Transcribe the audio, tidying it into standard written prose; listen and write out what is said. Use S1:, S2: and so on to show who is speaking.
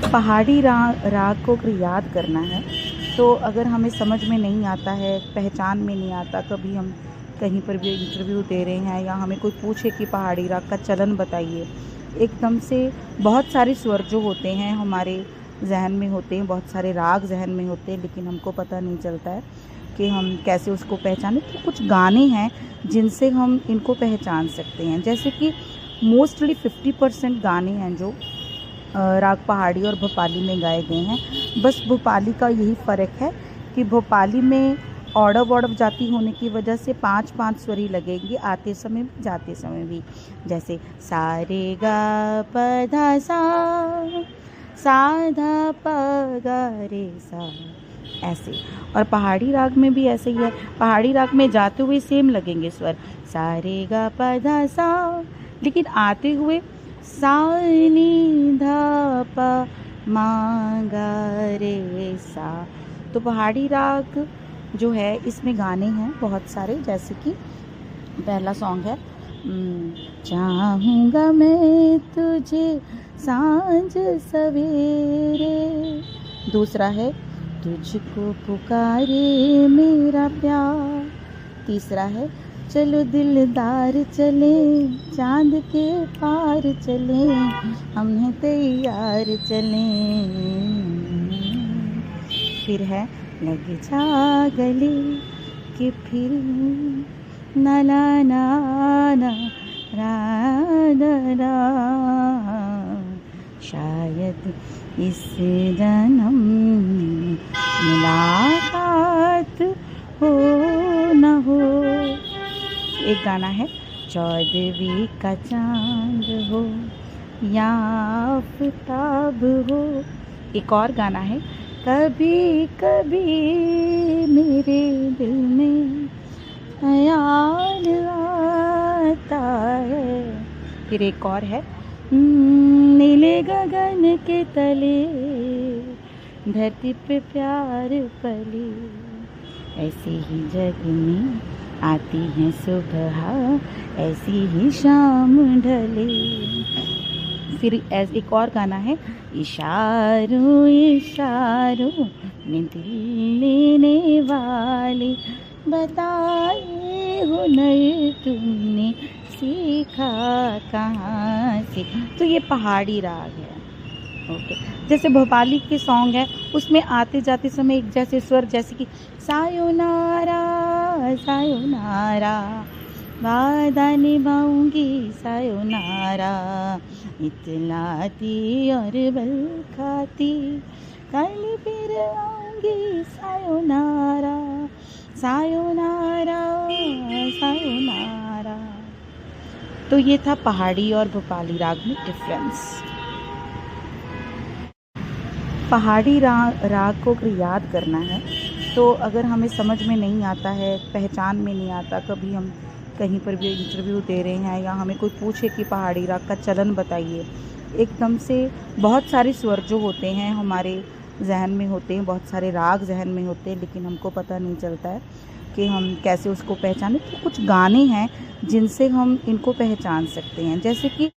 S1: पहाड़ी राग को अगर याद करना है तो अगर हमें समझ में नहीं आता है, पहचान में नहीं आता, कभी हम कहीं पर भी इंटरव्यू दे रहे हैं या हमें कोई पूछे कि पहाड़ी राग का चलन बताइए, एकदम से बहुत सारे स्वर जो होते हैं हमारे जहन में होते हैं, बहुत सारे राग जहन में होते हैं, लेकिन हमको पता नहीं चलता है कि हम कैसे उसको पहचानें। तो कुछ गाने हैं जिनसे हम इनको पहचान सकते हैं, जैसे कि मोस्टली 50% गाने हैं जो राग पहाड़ी और भोपाली में गाए गए हैं। बस भोपाली का यही फ़र्क है कि भोपाली में औड़व औड़व जाति होने की वजह से 5-5 स्वर ही लगेंगे, आते समय भी जाते समय भी। जैसे सा रे गा प धा सा, सा धा प गा रे सा, ऐसे। और पहाड़ी राग में भी ऐसे ही है। पहाड़ी राग में जाते हुए सेम लगेंगे स्वर, सा रे गा प धा सा, लेकिन आते हुए सा नी धा प मा गा रे सा। तो पहाड़ी राग जो है इसमें गाने हैं बहुत सारे, जैसे कि पहला सॉन्ग है चाहूँगा मैं तुझे सांझ सवेरे, दूसरा है तुझको पुकारे मेरा प्यार, तीसरा है चलो दिलदार चले चांद के पार चले हमने तैयार चले, फिर है लग जा गले कि फिर ना ना ना ना रा रा, शायद इस जन्म मुलाकात हो न हो। एक गाना है 14वीं का चांद हो या आफताब हो। एक और गाना है कभी कभी मेरे दिल में ख्याल आता है। फिर एक और है नीले गगन के तले धरती पे प्यार पले, ऐसे ही जग में आती है सुबह ऐसी ही शाम ढले। फिर एक और गाना है इशारों इशारों में दिल लेने वाले बताए हुनर तुमने सीखा कहाँ से। तो ये पहाड़ी राग है। ओके, जैसे भोपाली के सॉन्ग है उसमें आते जाते समय एक जैसे स्वर, जैसे कि सायोनारा सायोनारा वादा निभाऊंगी सायोनारा, इतलाती और बल खाती कल फिर आऊंगी सायोनारा सायोनारा सायोनारा। तो ये था पहाड़ी और भोपाली राग में डिफरेंस। पहाड़ी राग को अगर याद करना है तो अगर हमें समझ में नहीं आता है, पहचान में नहीं आता, कभी हम कहीं पर भी इंटरव्यू दे रहे हैं या हमें कोई पूछे कि पहाड़ी राग का चलन बताइए, एकदम से बहुत सारे स्वर जो होते हैं हमारे जहन में होते हैं, बहुत सारे राग जहन में होते हैं, लेकिन हमको पता नहीं चलता है कि हम कैसे उसको पहचानें। तो कुछ गाने हैं जिनसे हम इनको पहचान सकते हैं, जैसे कि